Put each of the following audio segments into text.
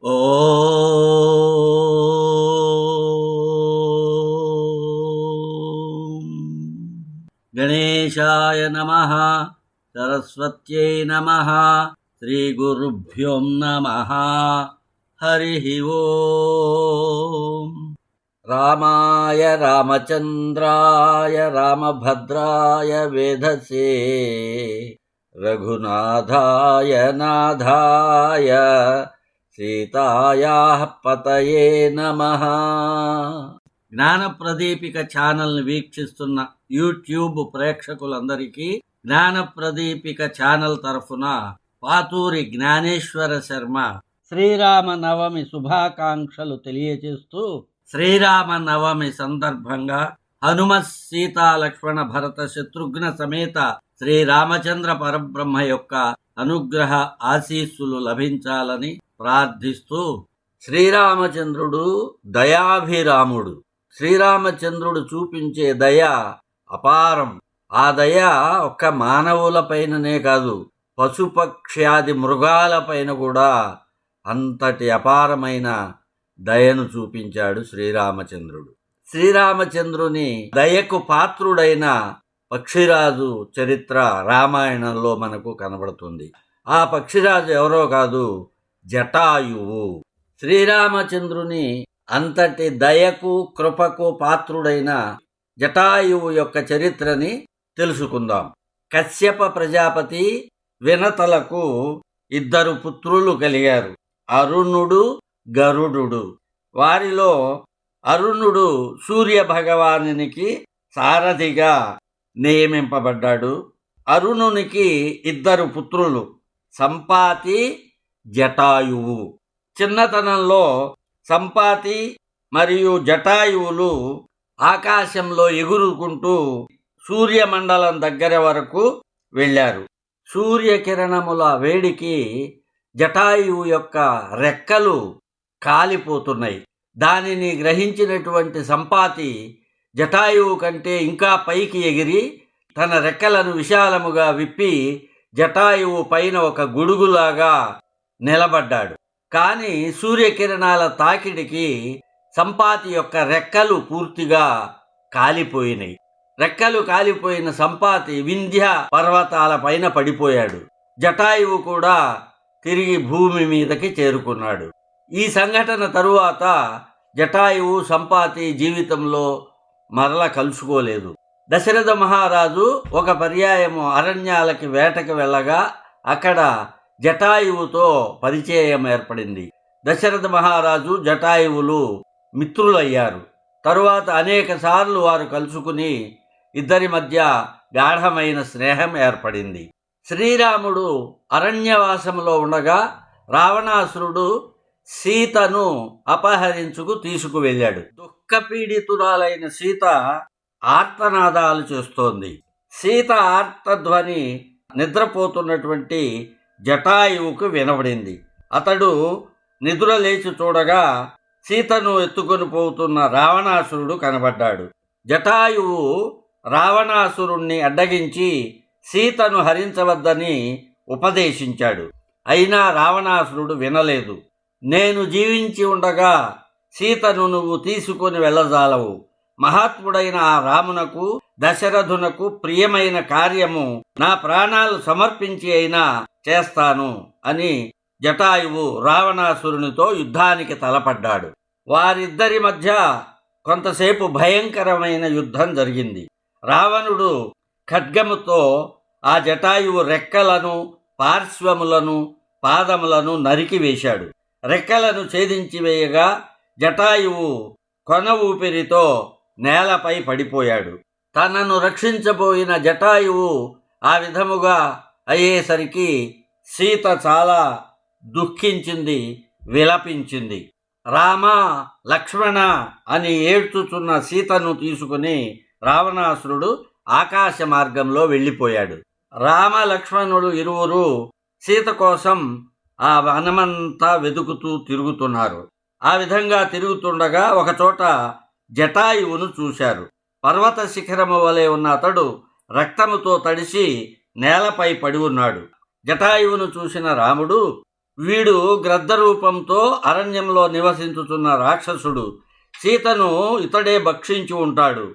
ఓం గణేశాయ నమః సరస్వత్యై నమః శ్రీగురుభ్యో నమః హరి ఓం రామాయ రామచంద్రాయ రామభద్రాయ వేధసే రఘునాథాయ నాథాయ సీతాయాః పతయే నమః. జ్ఞానప్రదీపిక ఛానల్ని వీక్షిస్తున్న యూట్యూబ్ ప్రేక్షకులందరికీ జ్ఞానప్రదీపిక ఛానల్ తరఫున పాతూరి జ్ఞానేశ్వర శర్మ శ్రీరామనవమి శుభాకాంక్షలు తెలియజేస్తూ, శ్రీరామనవమి సందర్భంగా హనుమత్ సీతా లక్ష్మణ భరత శత్రుఘ్న సమేత శ్రీరామచంద్ర పరబ్రహ్మ యొక్క అనుగ్రహ ఆశీస్సులు లభించాలని ప్రార్థిస్తూ, శ్రీరామచంద్రుడు దయాభిరాముడు. శ్రీరామచంద్రుడు చూపించే దయ అపారం. ఆ దయ ఒక్క మానవులపైననే కాదు, పశుపక్ష్యాది మృగాలపైన కూడా అంతటి అపారమైన దయను చూపించాడు శ్రీరామచంద్రుడు. శ్రీరామచంద్రుని దయకు పాత్రుడైన పక్షిరాజు చరిత్ర రామాయణంలో మనకు కనబడుతుంది. ఆ పక్షిరాజు ఎవరో కాదు, జటాయువు. శ్రీరామచంద్రుని అంతటి దయకు కృపకు పాత్రుడైన జటాయువు యొక్క చరిత్రని తెలుసుకుందాం. కశ్యప ప్రజాపతి వినతలకు 2 పుత్రులు కలిగారు, అరుణుడు, గరుడు. వారిలో అరుణుడు సూర్య భగవానునికి సారథిగా నియమింపబడ్డాడు. అరుణునికి 2 పుత్రులు, సంపాతి, జటాయువు. చిన్నతనంలో సంపాతి మరియు జటాయువులు ఆకాశంలో ఎగురుకుంటూ సూర్యమండలం దగ్గర వరకు వెళ్ళారు. సూర్యకిరణముల వేడికి జటాయువు యొక్క రెక్కలు కాలిపోతున్నాయి. దానిని గ్రహించినటువంటి సంపాతి జటాయువు కంటే ఇంకా పైకి ఎగిరి తన రెక్కలను విశాలముగా విప్పి జటాయువు పైన ఒక గొడుగులాగా నిలబడ్డాడు. కానీ సూర్యకిరణాల తాకిడికి సంపాతి యొక్క రెక్కలు పూర్తిగా కాలిపోయినాయి. రెక్కలు కాలిపోయిన సంపాతి వింధ్య పర్వతాల పైన పడిపోయాడు. జటాయువు కూడా తిరిగి భూమి మీదకి చేరుకున్నాడు. ఈ సంఘటన తరువాత జటాయువు సంపాతి జీవితంలో మరల కలుసుకోలేదు. దశరథ మహారాజు ఒక పర్యాయము అరణ్యాలకి వేటకి వెళ్ళగా అక్కడ జటాయువుతో పరిచయం ఏర్పడింది. దశరథ మహారాజు జటాయువులు మిత్రులయ్యారు. తరువాత అనేక సార్లు వారు కలుసుకుని ఇద్దరి మధ్య గాఢమైన స్నేహం ఏర్పడింది. శ్రీరాముడు అరణ్యవాసంలో ఉండగా రావణాసురుడు సీతను అపహరించుకు తీసుకువెళ్ళాడు. దుఃఖపీడితురాలైన సీత ఆర్తనాదాలు చేస్తోంది. సీత ఆర్తధ్వని నిద్రపోతున్నటువంటి జటాయువుకు వినబడింది. అతడు నిద్ర లేచి చూడగా సీతను ఎత్తుకొని పోతున్న రావణాసురుడు కనబడ్డాడు. జటాయువు రావణాసురుణ్ణి అడ్డగించి సీతను హరించవద్దని ఉపదేశించాడు. అయినా రావణాసురుడు వినలేదు. నేను జీవించి ఉండగా సీతను నువ్వు తీసుకొని వెళ్ళజాలవు. మహాత్ముడైన ఆ రామునకు దశరథునకు ప్రియమైన కార్యము నా ప్రాణాలు సమర్పించి అయినా చేస్తాను అని జటాయువు రావణాసురునితో యుద్ధానికి తలపడ్డాడు. వారిద్దరి మధ్య కొంతసేపు భయంకరమైన యుద్ధం జరిగింది. రావణుడు ఖడ్గముతో ఆ జటాయువు రెక్కలను, పార్శ్వములను, పాదములను నరికివేశాడు. రెక్కలను ఛేదించి వేయగా జటాయువు కొన ఊపిరితో నేలపై పడిపోయాడు. తనను రక్షించబోయిన జటాయువు ఆ విధముగా అయ్యేసరికి సీత చాలా దుఃఖించింది, విలపించింది. రామ, లక్ష్మణ అని ఏడ్చుచున్న సీతను తీసుకుని రావణాసురుడు ఆకాశ మార్గంలో వెళ్ళిపోయాడు. రామ లక్ష్మణుడు ఇరువురు సీత కోసం ఆ వనమంతా వెతుకుతూ తిరుగుతున్నారు. ఆ విధంగా తిరుగుతుండగా ఒకచోట జటాయువును చూశారు. పర్వత శిఖరము వలె ఉన్న అతడు రక్తముతో తడిసి నేలపై పడి ఉన్నాడు. జటాయువును చూసిన రాముడు వీడు గ్రద్ద రూపంతో అరణ్యంలో నివసించుతున్న రాక్షసుడు. సీతను ఇతడే భక్షించి ఉంటాడు.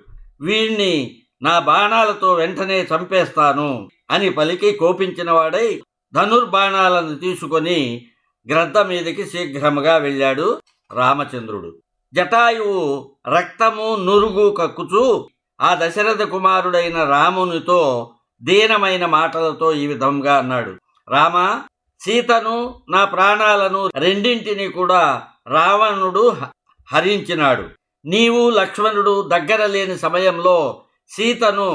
వీణ్ణి నా బాణాలతో వెంటనే చంపేస్తాను అని పలికి కోపించిన వాడై ధనుర్బాణాలను తీసుకొని గ్రద్ద మీదకి శీఘ్రముగా వెళ్ళాడు రామచంద్రుడు. జటాయువు రక్తము నురుగు కక్కుచూ ఆ దశరథ కుమారుడైన రామునితో దీనమైన మాటలతో ఈ విధంగా అన్నాడు. రామ, సీతను నా ప్రాణాలను రెండింటినీ కూడా రావణుడు హరించినాడు. నీవు లక్ష్మణుడు దగ్గర లేని సమయంలో సీతను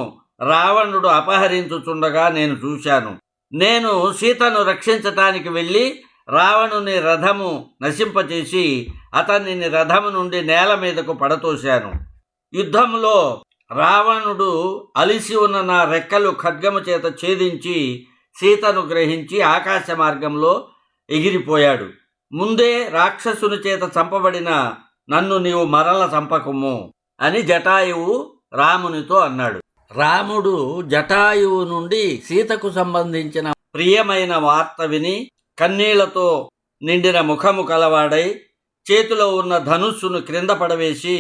రావణుడు అపహరించుచుండగా నేను చూశాను. నేను సీతను రక్షించటానికి వెళ్ళి రావణుని రథము నశింపచేసి అతనిని రథము నుండి నేల మీదకు పడతోశాను. యుద్ధములో రావణుడు అలిసి ఉన్న నా రెక్కలు ఖడ్గము చేత ఛేదించి సీతను గ్రహించి ఆకాశ మార్గంలో ఎగిరిపోయాడు. ముందే రాక్షసుని చేత చంపబడిన నన్ను నీవు మరల చంపకుము అని జటాయువు రామునితో అన్నాడు. రాముడు జటాయువు నుండి సీతకు సంబంధించిన ప్రియమైన వార్త విని కన్నీళ్లతో నిండిన ముఖము కలవాడై చేతిలో ఉన్న ధనుస్సును క్రింద పడవేసి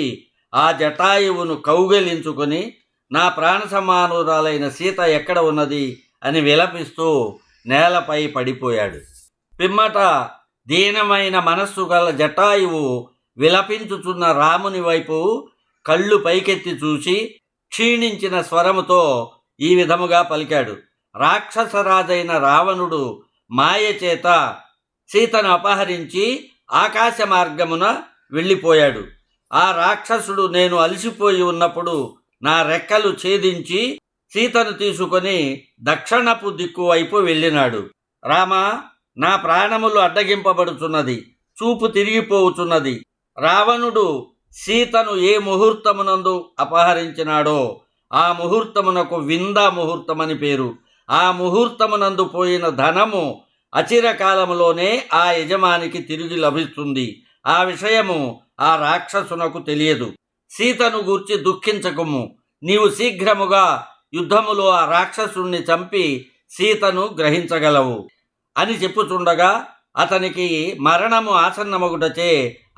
ఆ జటాయువును కౌగిలించుకొని నా ప్రాణ సమానురాలైన సీత ఎక్కడ ఉన్నది అని విలపిస్తూ నేలపై పడిపోయాడు. పిమ్మట దీనమైన మనస్సు గల జటాయువు విలపించుచున్న రాముని వైపు కళ్ళు పైకెత్తి చూసి క్షీణించిన స్వరముతో ఈ విధముగా పలికాడు. రాక్షసరాజైన రావణుడు మాయ చేత సీతను అపహరించి ఆకాశ మార్గమున వెళ్ళిపోయాడు. ఆ రాక్షసుడు నేను అలసిపోయి ఉన్నప్పుడు నా రెక్కలు ఛేదించి సీతను తీసుకొని దక్షిణపు దిక్కు వైపు వెళ్ళినాడు. రామ, నా ప్రాణములు అడ్డగింపబడుచున్నది, చూపు తిరిగిపోవుచున్నది. రావణుడు సీతను ఏ ముహూర్తమునందు అపహరించినాడో ఆ ముహూర్తమునకు విందా ముహూర్తమని పేరు. ఆ ముహూర్తమునందు పోయిన ధనము అచిరకాలములోనే ఆ యజమానికి తిరిగి లభిస్తుంది. ఆ విషయము ఆ రాక్షసునకు తెలియదు. సీతను గూర్చి దుఃఖించకుము. నీవు శీఘ్రముగా యుద్ధములో ఆ రాక్షసుణ్ణి చంపి సీతను గ్రహించగలవు అని చెప్పుచుండగా అతనికి మరణము ఆసన్నమగుటచే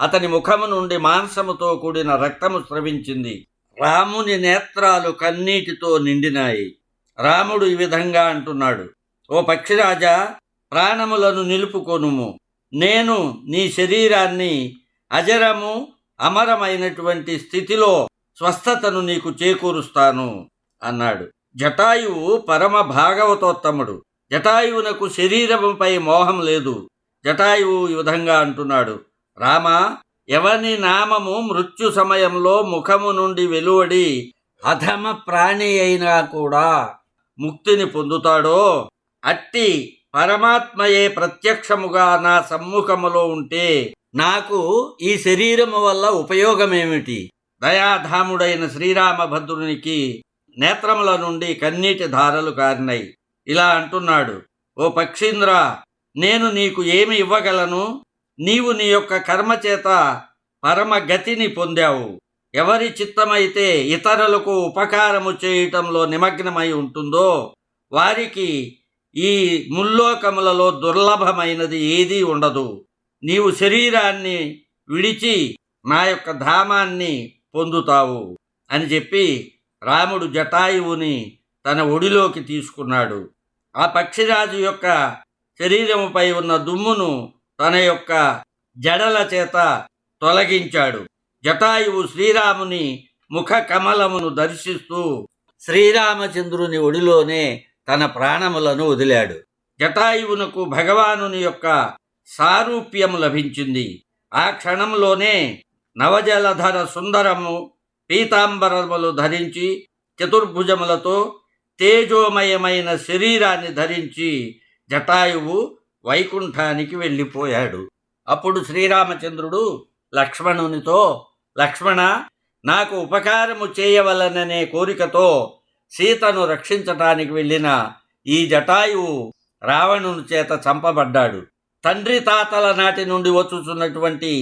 అతని ముఖము నుండి మాంసముతో కూడిన రక్తము స్రవించింది. రాముని నేత్రాలు కన్నీటితో నిండినాయి. రాముడు ఈ విధంగా అంటున్నాడు. ఓ పక్షిరాజా, ప్రాణములను నిలుపుకొనుము. నేను నీ శరీరాన్ని అజరము అమరమైనటువంటి స్థితిలో స్వస్థతను నీకు చేకూరుస్తాను అన్నాడు. జటాయువు పరమ భాగవతోత్తముడు. జటాయువునకు శరీరముపై మోహం లేదు. జటాయువు ఈ విధంగా అంటున్నాడు. రామ, ఎవని నామము మృత్యు సమయంలో ముఖము నుండి వెలువడి అధమ ప్రాణి అయినా కూడా ముక్తిని పొందుతాడో అట్టి పరమాత్మయే ప్రత్యక్షముగా నా సమ్ముఖములో ఉంటే నాకు ఈ శరీరము వల్ల ఉపయోగమేమిటి? దయాధాముడైన శ్రీరామభద్రునికి నేత్రముల నుండి కన్నీటి ధారలు కారినాయి. ఇలా అంటున్నాడు. ఓ పక్షీంద్ర, నేను నీకు ఏమి ఇవ్వగలను? నీవు నీ యొక్క కర్మచేత పరమ గతిని పొందావు. ఎవరి చిత్తమైతే ఇతరులకు ఉపకారము చేయటంలో నిమగ్నమై ఉంటుందో వారికి ఈ ముల్లోకములలో దుర్లభమైనది ఏదీ ఉండదు. నీవు శరీరాన్ని విడిచి నా యొక్క ధామాన్ని పొందుతావు అని చెప్పి రాముడు జటాయువుని తన ఒడిలోకి తీసుకున్నాడు. ఆ పక్షిరాజు యొక్క శరీరముపై ఉన్న దుమ్మును తన యొక్క జడల చేత తొలగించాడు. జటాయువు శ్రీరాముని ముఖ కమలమును దర్శిస్తూ శ్రీరామచంద్రుని ఒడిలోనే తన ప్రాణములను వదిలాడు. జటాయువునకు భగవానుని యొక్క సారూప్యము లభించింది. ఆ క్షణంలోనే నవజలధర సుందరము పీతాంబరములు ధరించి చతుర్భుజములతో తేజోమయమైన శరీరాన్ని ధరించి జటాయువు వైకుంఠానికి వెళ్ళిపోయాడు. అప్పుడు శ్రీరామచంద్రుడు లక్ష్మణునితో, లక్ష్మణ, నాకు ఉపకారము చేయవలననే కోరికతో సీతను రక్షించటానికి వెళ్ళిన ఈ జటాయువు రావణుని చేత చంపబడ్డాడు. తండ్రి తాతల నాటి నుండి వచ్చుచున్నటువంటి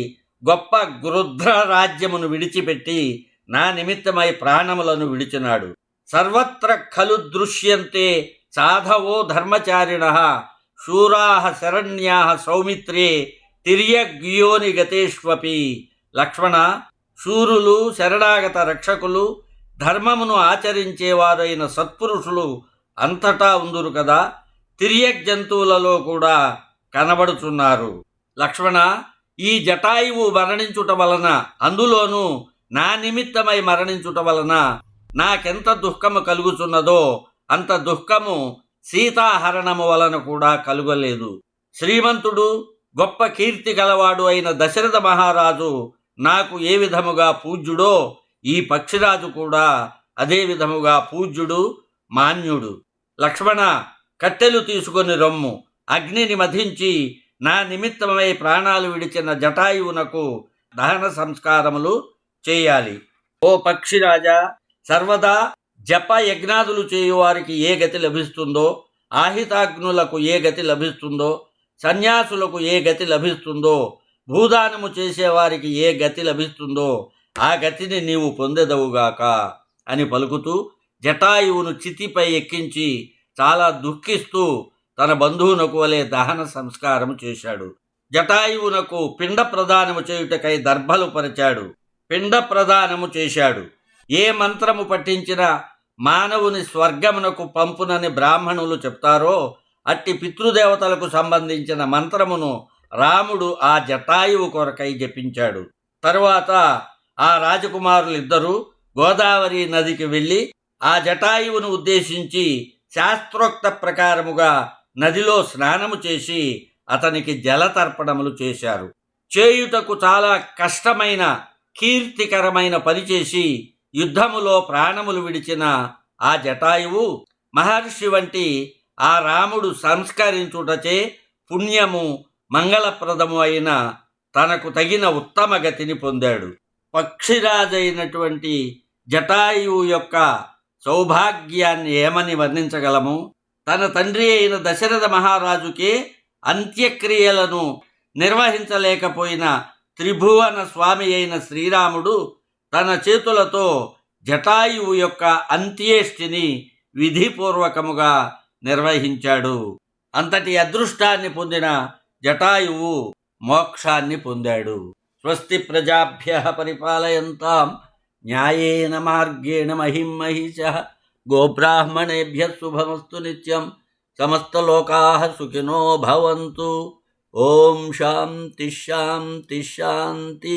గొప్ప గృధ్ర రాజ్యమును విడిచిపెట్టి నా నిమిత్తమై ప్రాణములను విడిచినాడు. సర్వత్ర ఖలు దృశ్యంతే సాధవో ధర్మచారిణ శూరాః శరణ్యాః సౌమిత్రే తిర్యగ్యోని గతేష్వపి. లక్ష్మణ, శూరులు, శరణాగత రక్షకులు, ధర్మమును ఆచరించేవారైన సత్పురుషులు అంతటా ఉందురు కదా, తిర్యక్ జంతువులలో కూడా కనబడుచున్నారు. లక్ష్మణ, ఈ జటాయువు మరణించుట వలన, అందులోనూ నా నిమిత్తమై మరణించుట వలన నాకెంత దుఃఖము కలుగుచున్నదో అంత దుఃఖము సీతాహరణము వలన కూడా కలుగలేదు. శ్రీమంతుడు, గొప్ప కీర్తి గలవాడు అయిన దశరథ మహారాజు నాకు ఏ విధముగా పూజ్యుడో ఈ పక్షిరాజు కూడా అదే విధముగా పూజ్యుడు, మాన్యుడు. లక్ష్మణ, కట్టెలు తీసుకొని రమ్ము. అగ్నిని మధించి నా నిమిత్తమై ప్రాణాలు విడిచిన జటాయువునకు దహన సంస్కారములు చేయాలి. ఓ పక్షిరాజా, సర్వదా జప యజ్ఞాదులు చేయువారికి ఏ గతి లభిస్తుందో, ఆహితాగ్నులకు ఏ గతి లభిస్తుందో, సన్యాసులకు ఏ గతి లభిస్తుందో, భూదానము చేసేవారికి ఏ గతి లభిస్తుందో ఆ గతిని నీవు పొందెదవుగాక అని పలుకుతూ జటాయువును చితిపై ఎక్కించి చాలా దుఃఖిస్తూ తన బంధువునకు వలె దహన సంస్కారము చేశాడు. జటాయువునకు పిండ ప్రదానము చేయుటకై దర్భలు పరిచాడు. పిండ ప్రదానము చేశాడు. ఏ మంత్రము పఠించినా మానవుని స్వర్గమునకు పంపునని బ్రాహ్మణులు చెప్తారో అట్టి పితృదేవతలకు సంబంధించిన మంత్రమును రాముడు ఆ జటాయువు కొరకై జపించాడు. తరువాత ఆ రాజకుమారులిద్దరూ గోదావరి నదికి వెళ్ళి ఆ జటాయువును ఉద్దేశించి శాస్త్రోక్త ప్రకారముగా నదిలో స్నానము చేసి అతనికి జలతర్పణములు చేశారు. చేయుటకు చాలా కష్టమైన, కీర్తికరమైన పనిచేసి యుద్ధములో ప్రాణములు విడిచిన ఆ జటాయువు మహర్షి వంటి ఆ రాముడు సంస్కరించుటచే పుణ్యము, మంగళప్రదము అయిన తనకు తగిన ఉత్తమ గతిని పొందాడు. పక్షిరాజైనటువంటి జటాయువు యొక్క సౌభాగ్యాన్ని ఏమని వర్ణించగలము? తన తండ్రి అయిన దశరథ మహారాజుకే అంత్యక్రియలను నిర్వహించలేకపోయిన త్రిభువన స్వామి అయిన శ్రీరాముడు తన చేతులతో జటాయువు యొక్క అంత్యేష్టిని విధిపూర్వకముగా నిర్వహించాడు. అంతటి అదృష్టాన్ని పొందిన జటాయువు మోక్షాన్ని పొందాడు. స్వస్తి ప్రజాభ్యః పరిపాలయంతాం న్యాయేన మార్గేణ మహిం మహిషః. గోబ్రాహ్మణేభ్యః శుభమస్తు నిత్యం. సమస్తలోకాః సుఖినో భవంతు. ఓం శాంతి శాంతి శాంతి.